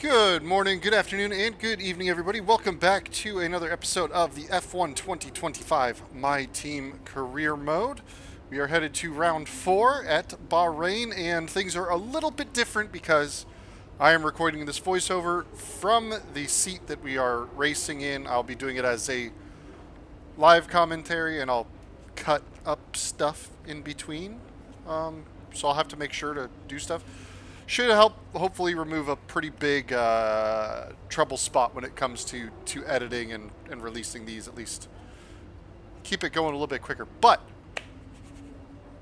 Good morning, good afternoon, and good evening, everybody. Welcome back to another episode of the F1 2025 My Team Career Mode. We are headed to round 4 at Bahrain, and things are a little bit different because I am recording this voiceover from the seat that we are racing in. I'll be doing it as a live commentary, and I'll cut up stuff in between. So I'll have to make sure to do stuff. Should help hopefully remove a pretty big trouble spot when it comes to editing and releasing these, at least keep it going a little bit quicker. But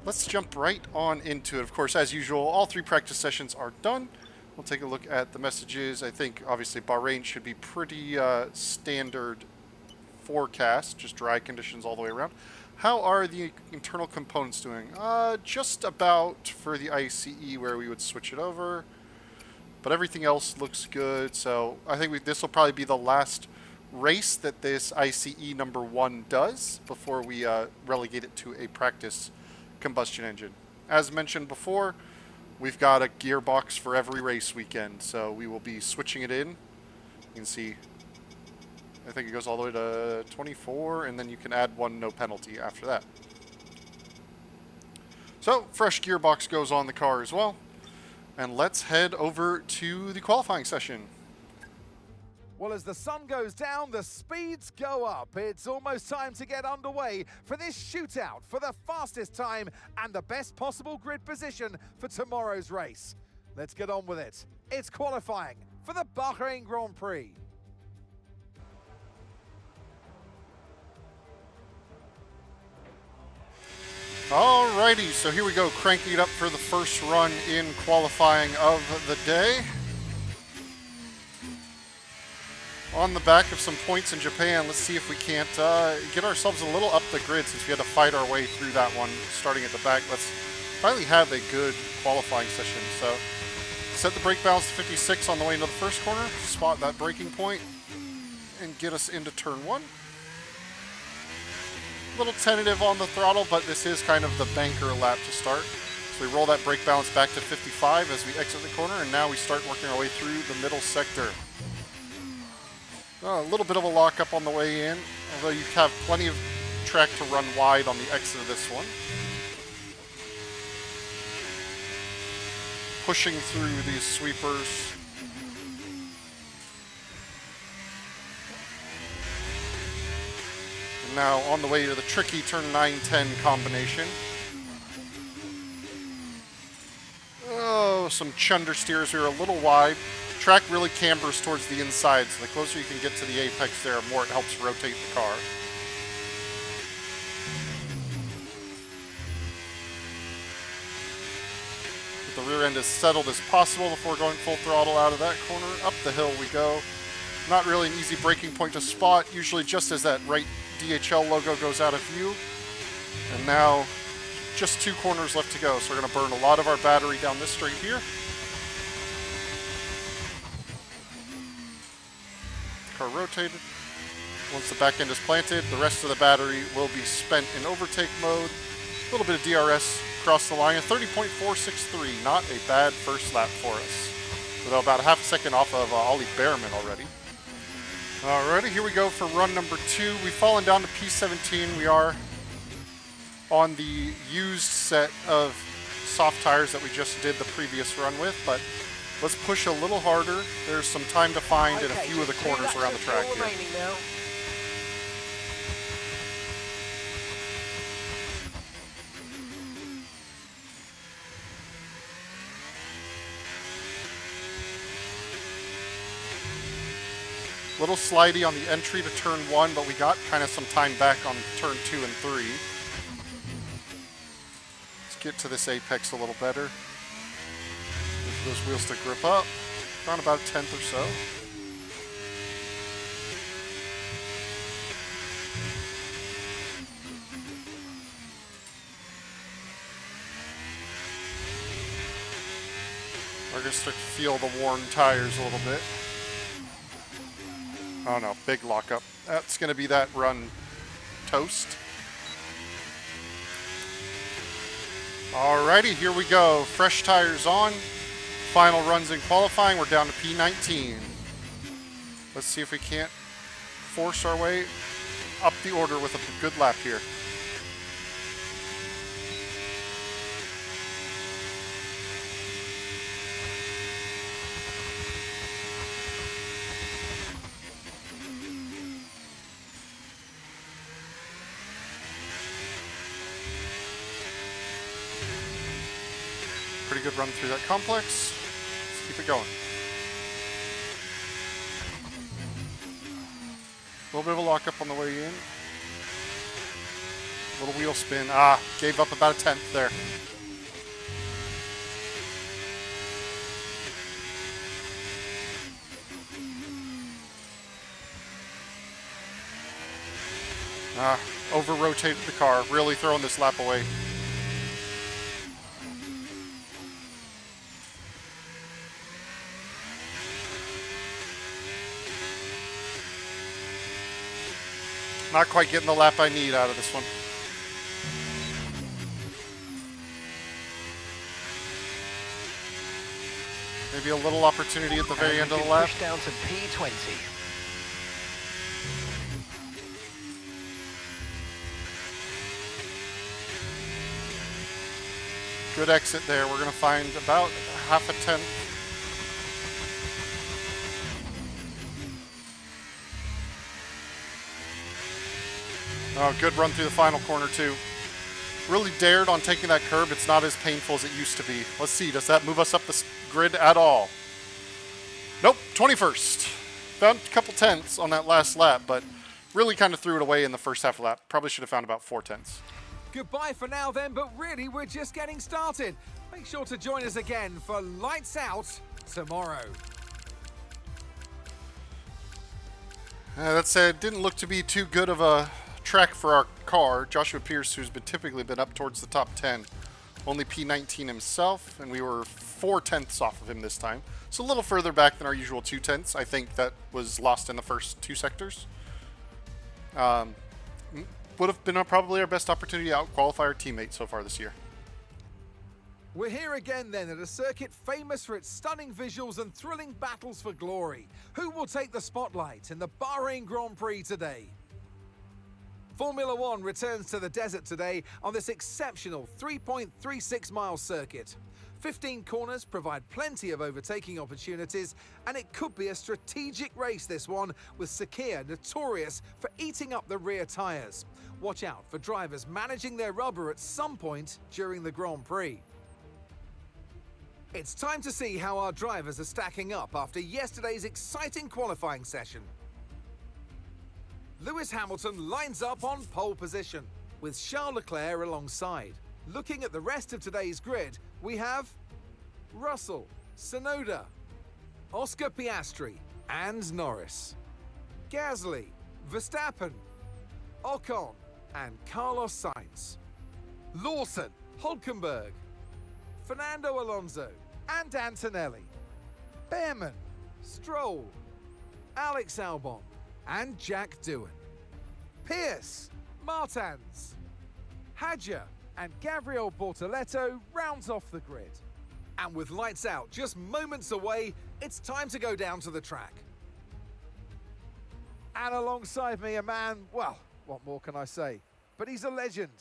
let's jump right on into it. Of course, as usual, all 3 practice sessions are done. We'll take a look at the messages. I think obviously Bahrain should be pretty standard forecast, just dry conditions all the way around. How are the internal components doing? Just about for the ICE where we would switch it over. But everything else looks good, so I think this will probably be the last race that this ICE number 1 does before we relegate it to a practice combustion engine. As mentioned before, we've got a gearbox for every race weekend, so we will be switching it in. You can see I think it goes all the way to 24, and then you can add 1 no penalty after that. So, fresh gearbox goes on the car as well. And let's head over to the qualifying session. Well, as the sun goes down, the speeds go up. It's almost time to get underway for this shootout for the fastest time and the best possible grid position for tomorrow's race. Let's get on with it. It's qualifying for the Bahrain Grand Prix. Alrighty, so here we go, cranking it up for the first run in qualifying of the day. On the back of some points in Japan, let's see if we can't get ourselves a little up the grid since we had to fight our way through that one starting at the back. Let's finally have a good qualifying session. So set the brake balance to 56 on the way into the first corner, spot that braking point, and get us into turn 1. Little tentative on the throttle, but this is kind of the banker lap to start. So we roll that brake balance back to 55 as we exit the corner, and now we start working our way through the middle sector. A little bit of a lockup on the way in, although you have plenty of track to run wide on the exit of this one. Pushing through these sweepers. Now on the way to the tricky turn 9-10 combination. Oh, some chunder steers. We were a little wide. Track really cambers towards the inside, so the closer you can get to the apex there, the more it helps rotate the car. Get the rear end as settled as possible before going full throttle out of that corner. Up the hill we go. Not really an easy braking point to spot, usually just as that right DHL logo goes out of view. And now just 2 corners left to go, so we're going to burn a lot of our battery down this straight here. Car rotated. Once the back end is planted, the rest of the battery will be spent in overtake mode. A little bit of DRS across the line, a 30.463, not a bad first lap for us. With about a half a second off of Ollie Behrman already. Alrighty, here we go for run number 2. We've fallen down to P17. We are on the used set of soft tires that we just did the previous run with, but let's push a little harder. There's some time to find in a few of the corners around the track here. Little slidey on the entry to turn 1, but we got kind of some time back on turn 2 and 3. Let's get to this apex a little better. Wait for those wheels to grip up. Around about a 10th or so. We're going to start to feel the worn tires a little bit. Oh no, big lockup. That's going to be that run toast. Alrighty, here we go. Fresh tires on. final runs in qualifying. We're down to P19. Let's see if we can't force our way up the order with a good lap here. Pretty good run through that complex. Let's keep it going. A little bit of a lockup on the way in. Little wheel spin. Gave up about a tenth there. Over-rotated the car, really throwing this lap away. Not quite getting the lap I need out of this one. Maybe a little opportunity at the very end of the lap. Push down to P20. Good exit there. We're going to find about half a tenth. Oh, good run through the final corner, too. Really dared on taking that curb. It's not as painful as it used to be. Let's see. Does that move us up the grid at all? Nope. 21st. Found a couple tenths on that last lap, but really kind of threw it away in the first half of the lap. Probably should have found about 4 tenths. Goodbye for now then, but really we're just getting started. Make sure to join us again for Lights Out tomorrow. That said, didn't look to be too good of a track for our car. Joshua Pierce, who's typically been up towards the top 10, only P19 himself, and we were 4 tenths off of him this time. So a little further back than our usual 2 tenths. I think that was lost in the first 2 sectors. Would have been probably our best opportunity to out-qualify our teammate so far this year. We're here again then at a circuit famous for its stunning visuals and thrilling battles for glory. Who will take the spotlight in the Bahrain Grand Prix today? Formula One returns to the desert today on this exceptional 3.36 mile circuit. 15 corners provide plenty of overtaking opportunities, and it could be a strategic race, this one, with Sakhir notorious for eating up the rear tyres. Watch out for drivers managing their rubber at some point during the Grand Prix. It's time to see how our drivers are stacking up after yesterday's exciting qualifying session. Lewis Hamilton lines up on pole position, with Charles Leclerc alongside. Looking at the rest of today's grid, we have Russell, Tsunoda, Oscar Piastri and Norris, Gasly, Verstappen, Ocon and Carlos Sainz, Lawson, Hülkenberg, Fernando Alonso and Antonelli, Behrman, Stroll, Alex Albon and Jack Doohan, Pierce, Martins, Hadjar and Gabriel Bortoleto rounds off the grid. And with lights out just moments away, it's time to go down to the track. And alongside me, a man, well, what more can I say? But he's a legend,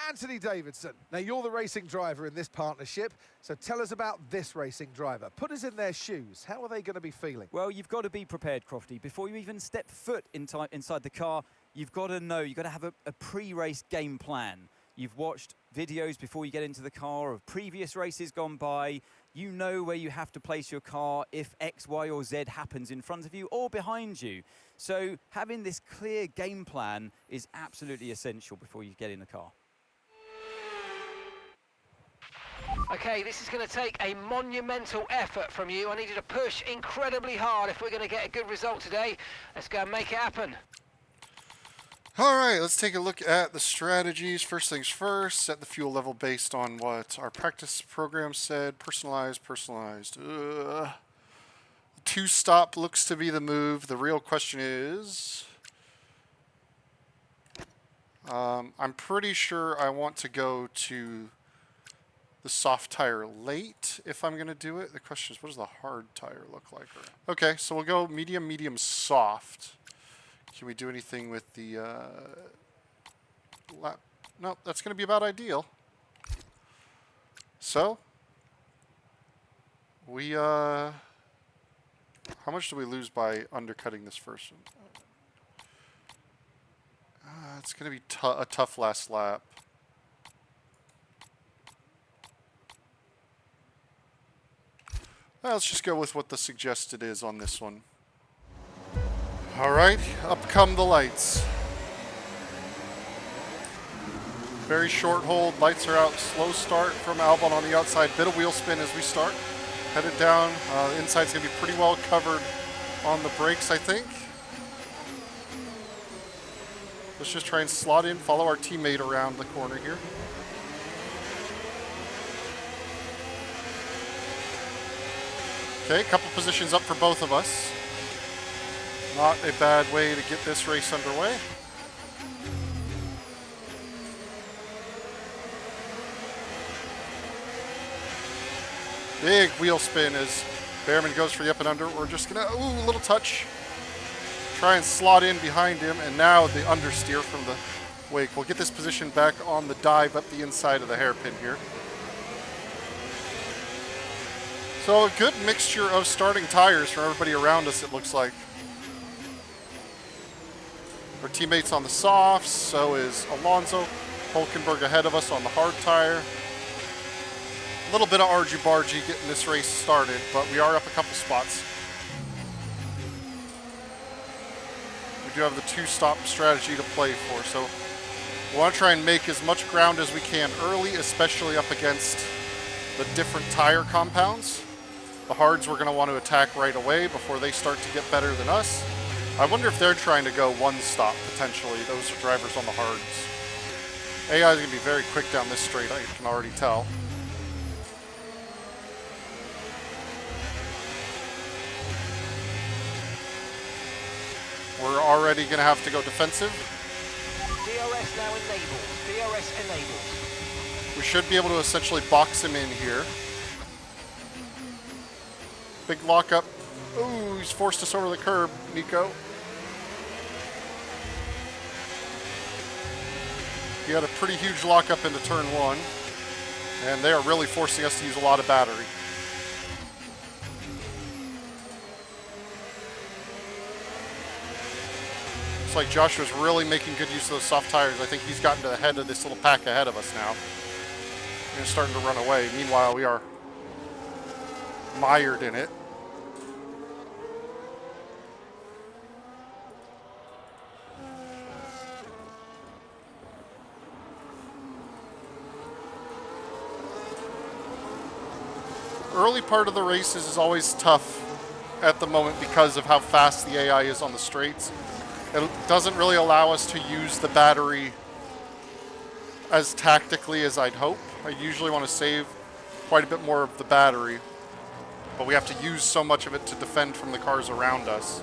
Anthony Davidson. Now, you're the racing driver in this partnership, so tell us about this racing driver. Put us in their shoes. How are they going to be feeling? Well, you've got to be prepared, Crofty. Before you even step foot inside the car, you've got to know, you've got to have a pre-race game plan. You've watched videos before you get into the car of previous races gone by. You know where you have to place your car if X, Y, or Z happens in front of you or behind you. So having this clear game plan is absolutely essential before you get in the car. Okay, this is going to take a monumental effort from you. I need you to push incredibly hard if we're going to get a good result today. Let's go and make it happen. All right, let's take a look at the strategies. First things first, set the fuel level based on what our practice program said. Personalized. Two-stop looks to be the move. The real question is, I'm pretty sure I want to go to the soft tire late if I'm going to do it. The question is, what does the hard tire look like? Okay, so we'll go medium, medium, soft. Can we do anything with the lap? No, that's going to be about ideal. So, we, how much do we lose by undercutting this first one? It's going to be a tough last lap. Let's just go with what the suggested is on this one. All right, up come the lights. Very short hold, lights are out, slow start from Albon on the outside, bit of wheel spin as we start. Headed down, the inside's gonna be pretty well covered on the brakes, I think. Let's just try and slot in, follow our teammate around the corner here. Okay, a couple positions up for both of us. Not a bad way to get this race underway. Big wheel spin as Behrman goes for the up and under. We're just gonna, ooh, a little touch. Try and slot in behind him, and now the understeer from the wake. We'll get this position back on the dive up the inside of the hairpin here. So a good mixture of starting tires for everybody around us, it looks like. Our teammates on the softs, so is Alonso. Hulkenberg ahead of us on the hard tire. A little bit of argy-bargy getting this race started, but we are up a couple spots. We do have the two-stop strategy to play for, so we want to try and make as much ground as we can early, especially up against the different tire compounds. The hards we're going to want to attack right away before they start to get better than us. I wonder if they're trying to go one stop, potentially. Those are drivers on the hards. AI is going to be very quick down this straight, I can already tell. We're already going to have to go defensive. DRS now enabled. DRS enabled. We should be able to essentially box him in here. Big lockup. Ooh, he's forced us over the curb, Nico. He had a pretty huge lockup into turn one, and they are really forcing us to use a lot of battery. Looks like Joshua's really making good use of those soft tires. I think he's gotten to the head of this little pack ahead of us now. And it's starting to run away. Meanwhile, we are mired in it. Early part of the races is always tough at the moment because of how fast the AI is on the straights. It doesn't really allow us to use the battery as tactically as I'd hope. I usually want to save quite a bit more of the battery, but we have to use so much of it to defend from the cars around us.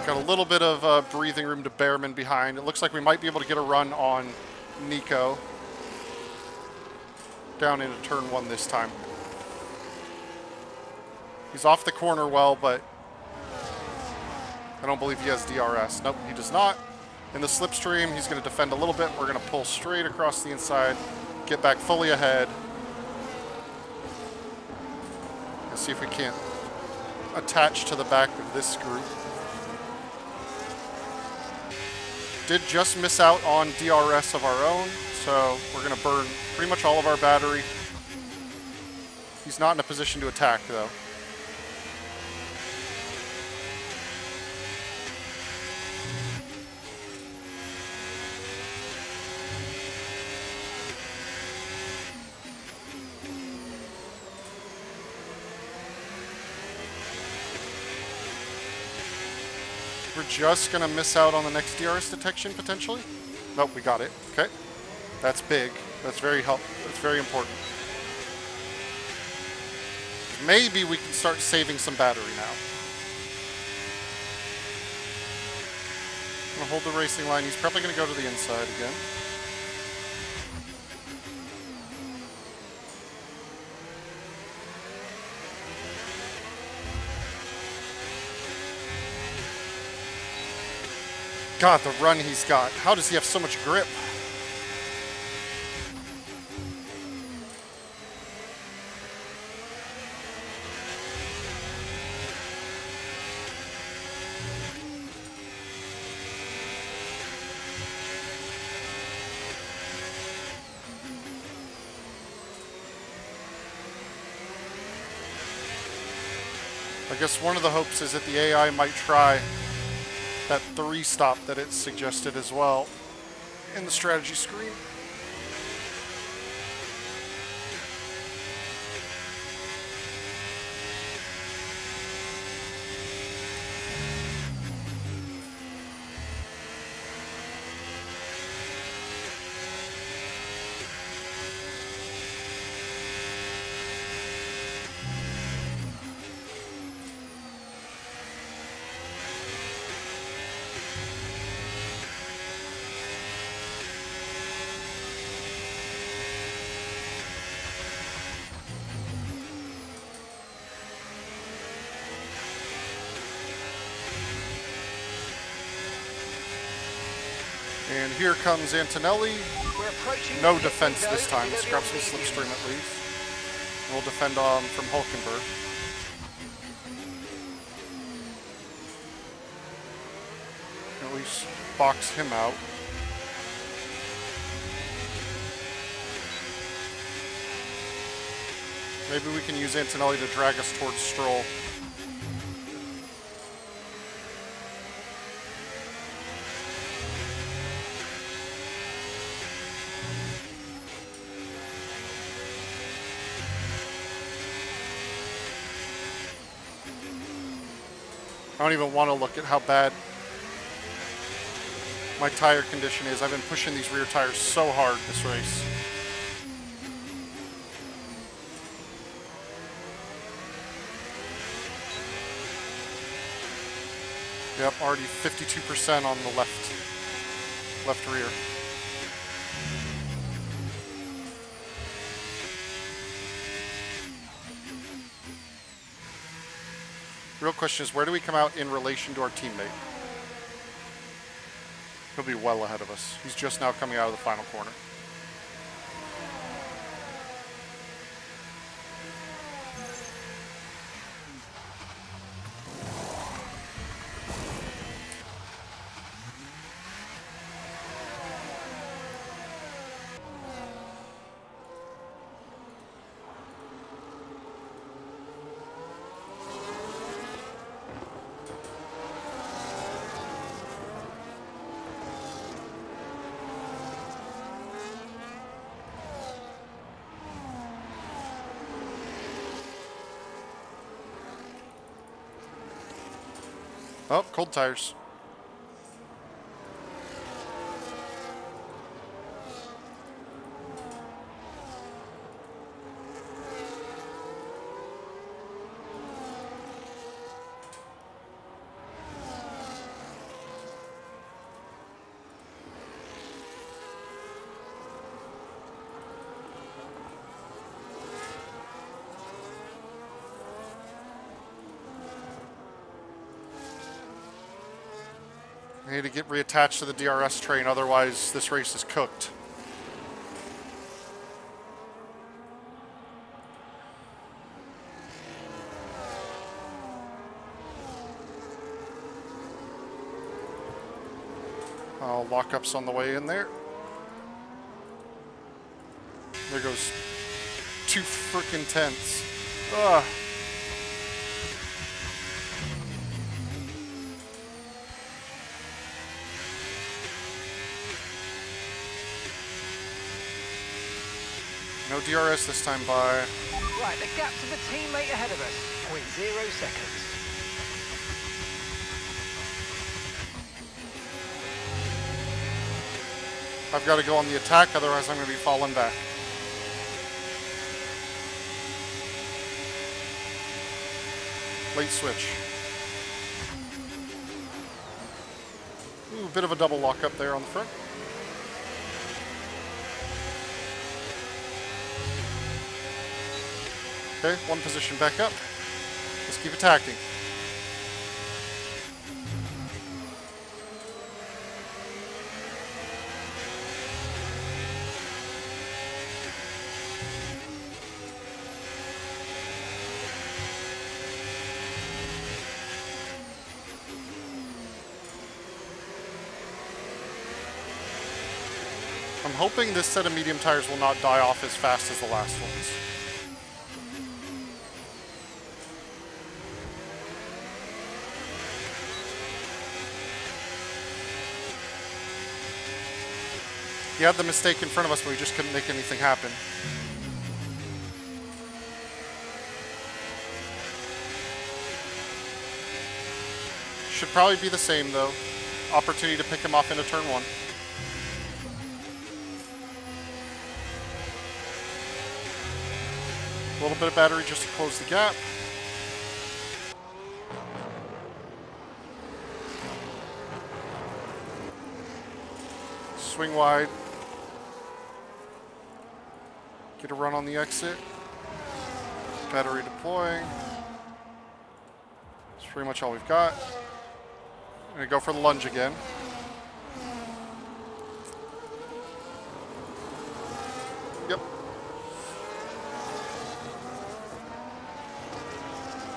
Got a little bit of breathing room to Behrman behind. It looks like we might be able to get a run on Nico down into turn one this time. He's off the corner well, but I don't believe he has DRS. Nope, he does not. In the slipstream, he's going to defend a little bit. We're going to pull straight across the inside, get back fully ahead, and see if we can't attach to the back of this group. Did just miss out on DRS of our own, so we're going to burn pretty much all of our battery. He's not in a position to attack, though. We're just going to miss out on the next DRS detection, potentially. Nope, we got it. Okay. That's big. That's very That's very important. Maybe we can start saving some battery now. hold the racing line. He's probably going to go to the inside again. God, the run he's got. How does he have so much grip? I guess one of the hopes is that the AI might try that 3-stop that it suggested as well in the strategy screen. And here comes Antonelli. We're approaching No the defense pit this window. time. We're Let's gonna grab be some on slipstream mediums. at least. We'll defend from Hulkenberg. At least box him out. Maybe we can use Antonelli to drag us towards Stroll. I don't even want to look at how bad my tire condition is. I've been pushing these rear tires so hard this race. Yep, already 52% on the left rear. Real question is, where do we come out in relation to our teammate? He'll be well ahead of us. He's just now coming out of the final corner. Oh, cold tires. We need to get reattached to the DRS train, otherwise this race is cooked. Lockups on the way in there. There goes 2 freaking tenths. Ugh. No DRS this time by. Right, the gap to the teammate ahead of us, 0.0 seconds. I've got to go on the attack, otherwise I'm going to be falling back. Late switch. Ooh, a bit of a double lock up there on the front. Okay, one position back up. Let's keep attacking. I'm hoping this set of medium tires will not die off as fast as the last ones. He had the mistake in front of us, but we just couldn't make anything happen. Should probably be the same, though. Opportunity to pick him off into turn one. A little bit of battery just to close the gap. Swing wide. Get a run on the exit. Battery deploying. That's pretty much all we've got. I'm gonna go for the lunge again. Yep.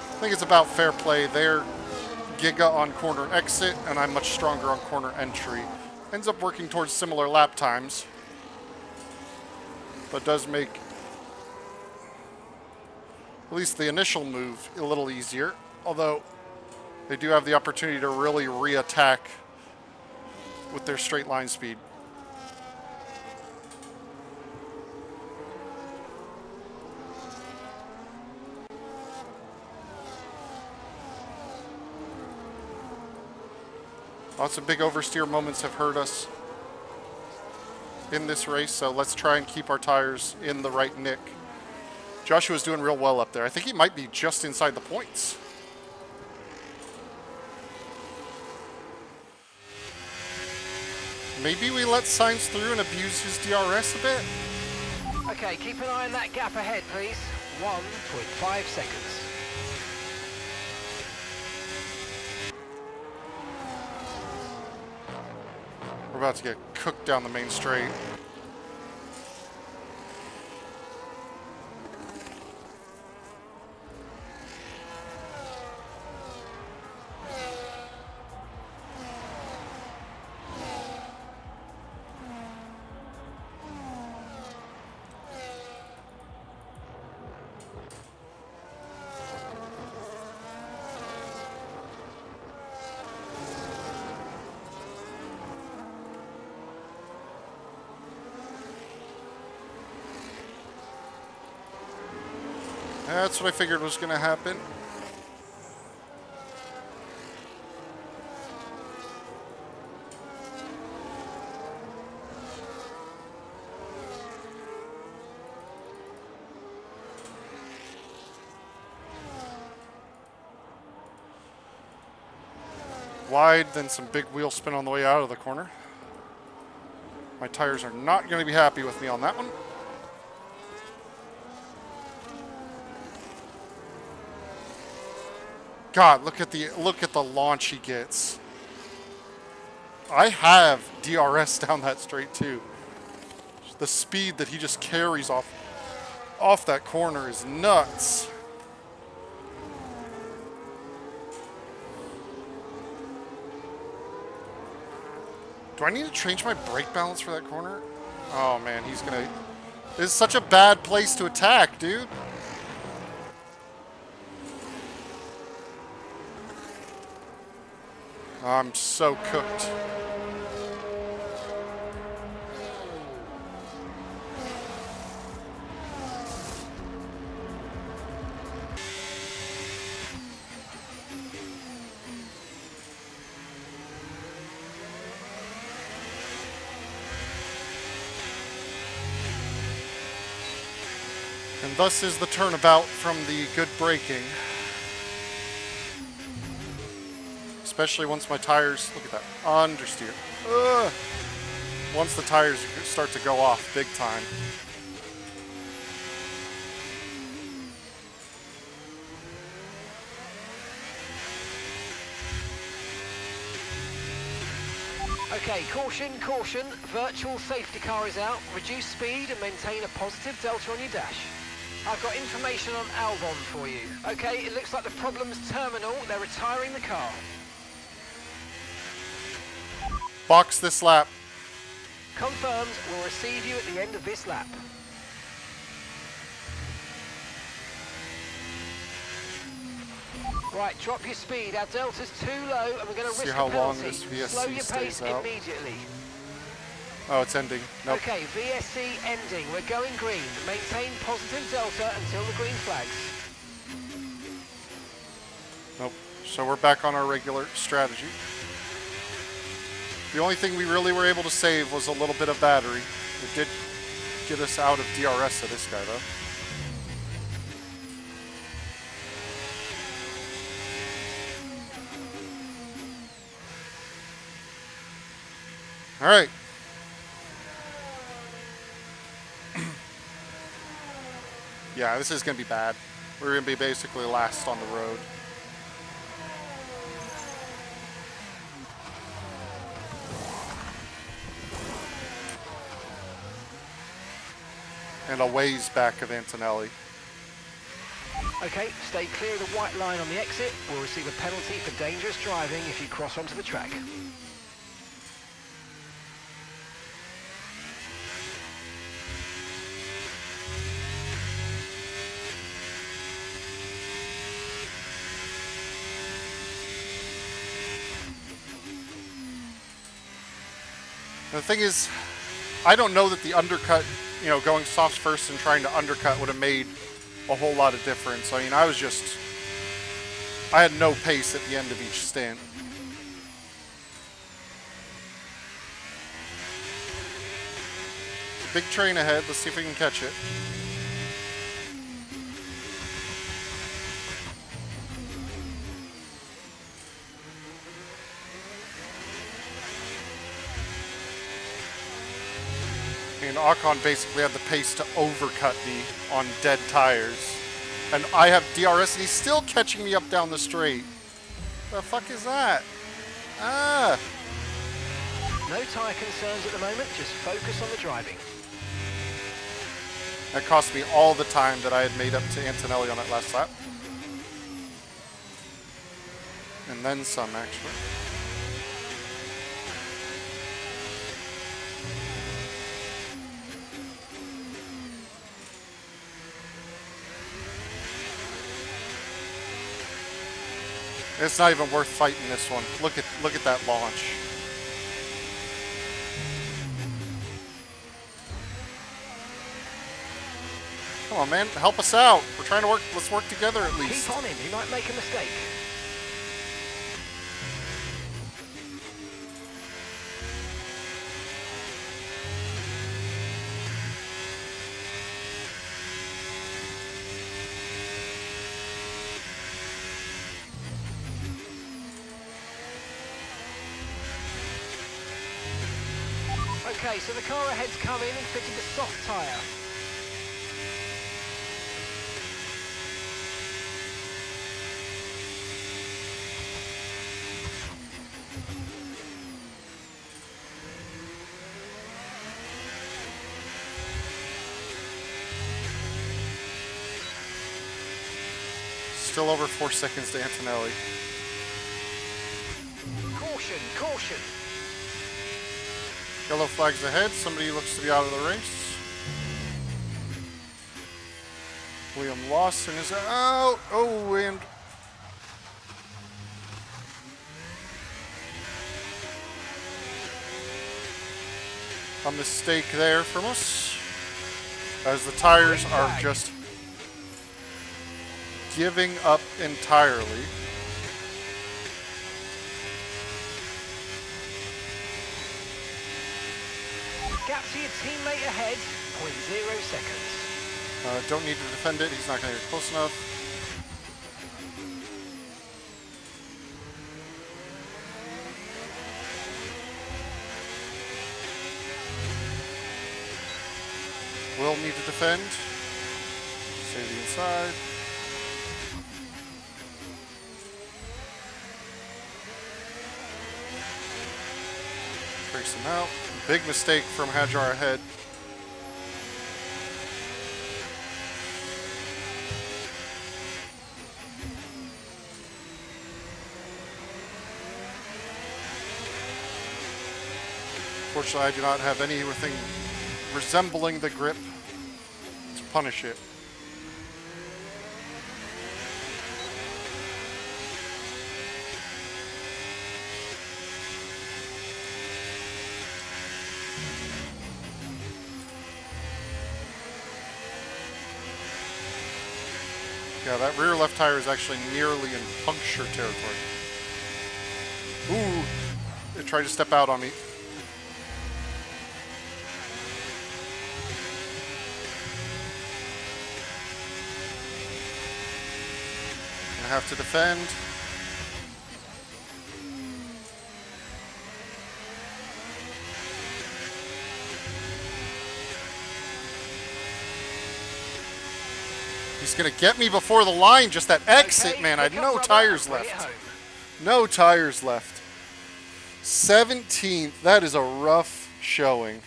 I think it's about fair play. They're Giga on corner exit, and I'm much stronger on corner entry. Ends up working towards similar lap times, but does make at least the initial move a little easier, although they do have the opportunity to really re-attack with their straight line speed. Lots of big oversteer moments have hurt us in this race, so let's try and keep our tires in the right nick. Joshua's doing real well up there. I think he might be just inside the points. Maybe we let Sainz through and abuse his DRS a bit? Okay, keep an eye on that gap ahead, please. 1.5 seconds. We're about to get cooked down the main straight. That's what I figured was going to happen. Wide, then some big wheel spin on the way out of the corner. My tires are not going to be happy with me on that one. God, look at the launch he gets. I have DRS down that straight too. The speed that he just carries off that corner is nuts. Do I need to change my brake balance for that corner? Oh man, he's gonna... This is such a bad place to attack, dude. I'm so cooked. And thus is the turnabout from the good braking. especially once my tires, look at that, understeer. Ugh. Once the tires start to go off big time. Okay, caution, caution. Virtual safety car is out. Reduce speed and maintain a positive delta on your dash. I've got information on Albon for you. Okay, it looks like the problem's terminal. They're retiring the car. Box this lap. Confirmed, we'll receive you at the end of this lap. Right, drop your speed. Our delta's too low and we're going to See risk how a long penalty. this VSC Slow your pace stays out. immediately. Oh, it's ending. Nope. Okay, VSC ending. We're going green. Maintain positive delta until the green flags. Nope. So we're back on our regular strategy. The only thing we really were able to save was a little bit of battery. It did get us out of DRS to this guy, though. All right. Yeah, this is going to be bad. We're going to be basically last on the road. And a ways back of Antonelli. Okay, stay clear of the white line on the exit. We'll receive a penalty for dangerous driving if you cross onto the track. The thing is, I don't know that the undercut, you know, going soft first and trying to undercut would have made a whole lot of difference. I mean, I had no pace at the end of each stint. Big train ahead. Let's see if we can catch it. And Ocon basically had the pace to overcut me on dead tires. And I have DRS and he's still catching me up down the straight. The fuck is that? Ah! No tyre concerns at the moment, just focus on the driving. That cost me all the time that I had made up to Antonelli on that last lap. And then some, actually. It's not even worth fighting this one. Look at that launch. Come on, man, help us out. We're trying to work. Let's work together at least. Keep on him, he might make a mistake. Okay, so the car ahead's come in and fitted a soft tyre. Still over 4 seconds to Antonelli. Caution, caution. Yellow flags ahead. Somebody looks to be out of the race. William Lawson is out. Oh, and a mistake there from us, as the tires are just giving up entirely. Gap to your teammate ahead, 0.0 seconds. Don't need to defend it. He's not going to get close enough. will need to defend. Stay to the inside. Trace him out. Big mistake from Hajar ahead. Fortunately, I do not have anything resembling the grip to punish it. Yeah, that rear left tire is actually nearly in puncture territory. Ooh, it tried to step out on me. I have to defend. He's going to get me before the line, just that exit, man. I had no tires left. No tires left. 17th. That is a rough showing.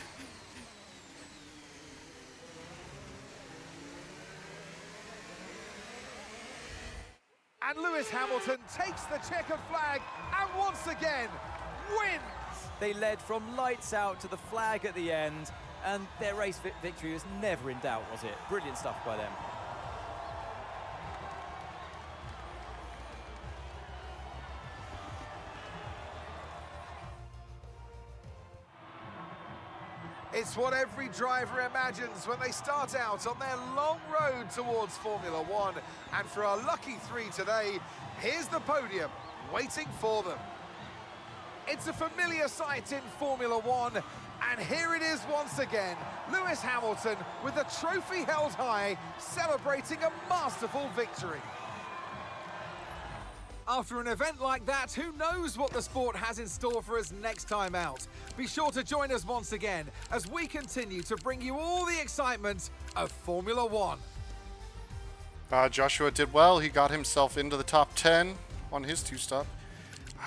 And Lewis Hamilton takes the checkered flag and once again wins. They led from lights out to the flag at the end, and their race victory was never in doubt, was it? Brilliant stuff by them. It's what every driver imagines when they start out on their long road towards Formula One. And for our lucky three today, here's the podium waiting for them. It's a familiar sight in Formula One, and here it is once again. Lewis Hamilton with the trophy held high, celebrating a masterful victory. After an event like that, who knows what the sport has in store for us next time out? Be sure to join us once again as we continue to bring you all the excitement of Formula One. Joshua did well. He got himself into the top 10 on his two-stop.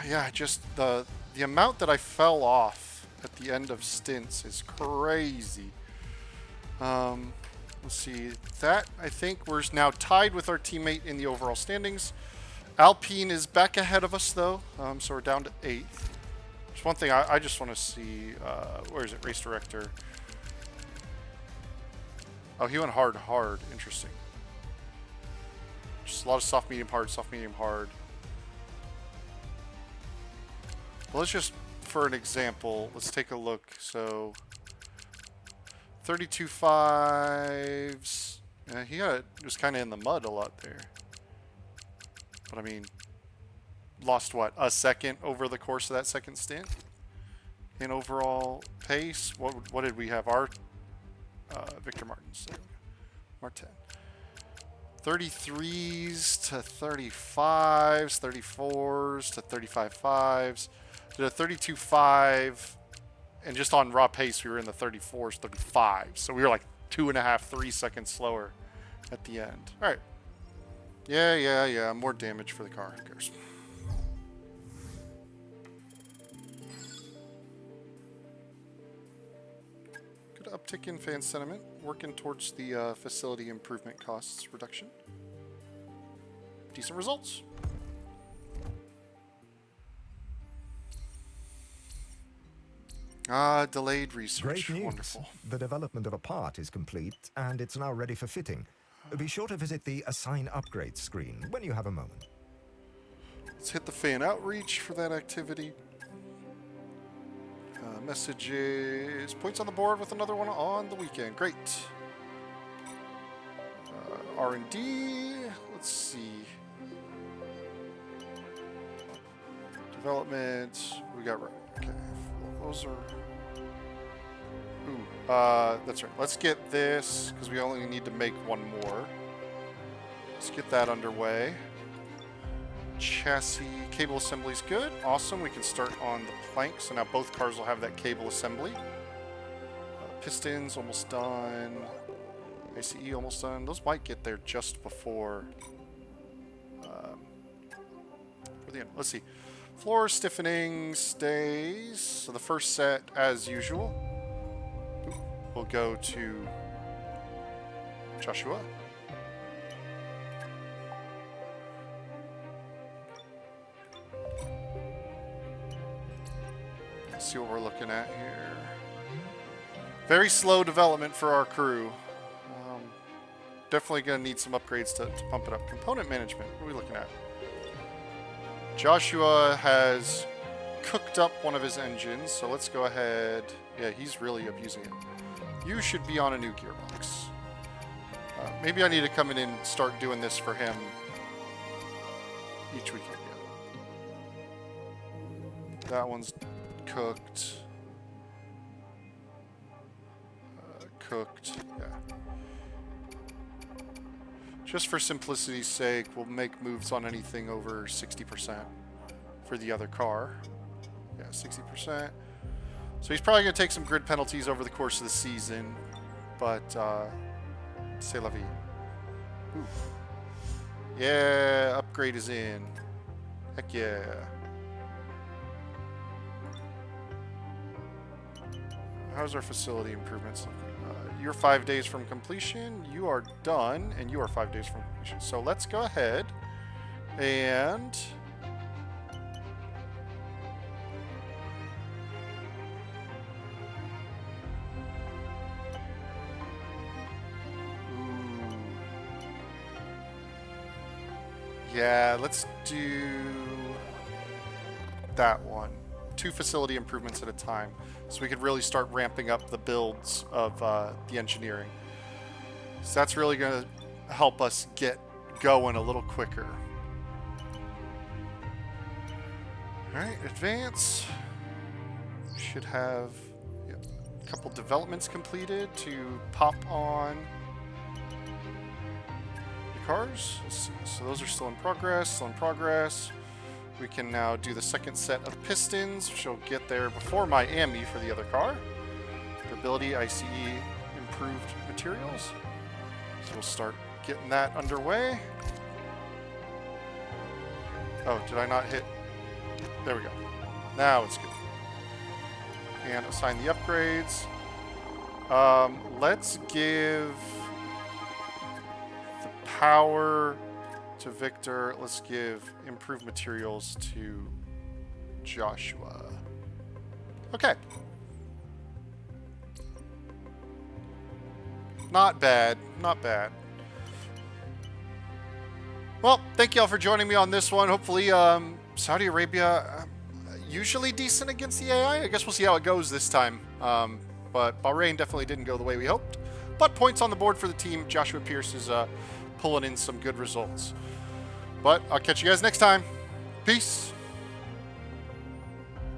Yeah, just the amount that I fell off at the end of stints is crazy. Let's see. That, I think, we're now tied with our teammate in the overall standings. Alpine is back ahead of us, though, so we're down to 8th. There's one thing I just want to see. Where is it? Race director. Oh, he went hard. Interesting. Just a lot of soft, medium, hard, soft, medium, hard. Well, let's just, for an example, let's take a look. So, 32.5s. Yeah, he was kind of in the mud a lot there. But I mean, lost what, a second over the course of that second stint in overall pace. What did we have? Our Victor Martins. Martin. 33s to 35s, 34s to 35.5s. Did a 32.5, and just on raw pace, we were in the 34s, 35s. So we were like 2.5, 3 seconds slower at the end. All right. Yeah. More damage for the car. Who cares? Good uptick in fan sentiment. Working towards the facility improvement costs reduction. Decent results. Delayed research. Great news. Wonderful. The development of a part is complete, and it's now ready for fitting. Be sure to visit the Assign Upgrades screen when you have a moment. Let's hit the fan outreach for that activity. Messages. Points on the board with another one on the weekend. Great. R&D. Let's see. Development. We got right. Okay. Those are... Ooh, that's right. Let's get this, because we only need to make one more. Let's get that underway. Chassis cable assembly is good. Awesome. We can start on the plank. So now both cars will have that cable assembly. Pistons almost done. ICE almost done. Those might get there just before the end. Let's see. Floor stiffening stays. So the first set, as usual, will go to Joshua. Let's see what we're looking at here. Very slow development for our crew. Definitely going to need some upgrades to pump it up. Component management. What are we looking at? Joshua has cooked up one of his engines, so let's go ahead. Yeah, he's really abusing it. You should be on a new gearbox. Maybe I need to come in and start doing this for him each weekend. Yeah. That one's cooked. Cooked. Yeah. Just for simplicity's sake, we'll make moves on anything over 60% for the other car. Yeah, 60%. So he's probably going to take some grid penalties over the course of the season, but c'est la vie. Ooh. Yeah, upgrade is in. Heck yeah. How's our facility improvements looking? You're 5 days from completion. You are done, and you are 5 days from completion. So let's go ahead and yeah, let's do that one. 2 facility improvements at a time. So we could really start ramping up the builds of the engineering. So that's really going to help us get going a little quicker. All right, advance. Should have a couple developments completed to pop on the cars. Let's see. So those are still in progress, still in progress. We can now do the second set of pistons, which will get there before Miami for the other car. Durability, ICE, improved materials. So we'll start getting that underway. Oh, did I not hit? There we go. Now it's good. And assign the upgrades. Let's give the power to Victor. Let's give improved materials to Joshua. Okay. Not bad. Not bad. Well, thank you all for joining me on this one. Hopefully, Saudi Arabia, usually decent against the AI. I guess we'll see how it goes this time. But Bahrain definitely didn't go the way we hoped. But points on the board for the team. Joshua Pierce is pulling in some good results. But I'll catch you guys next time. Peace.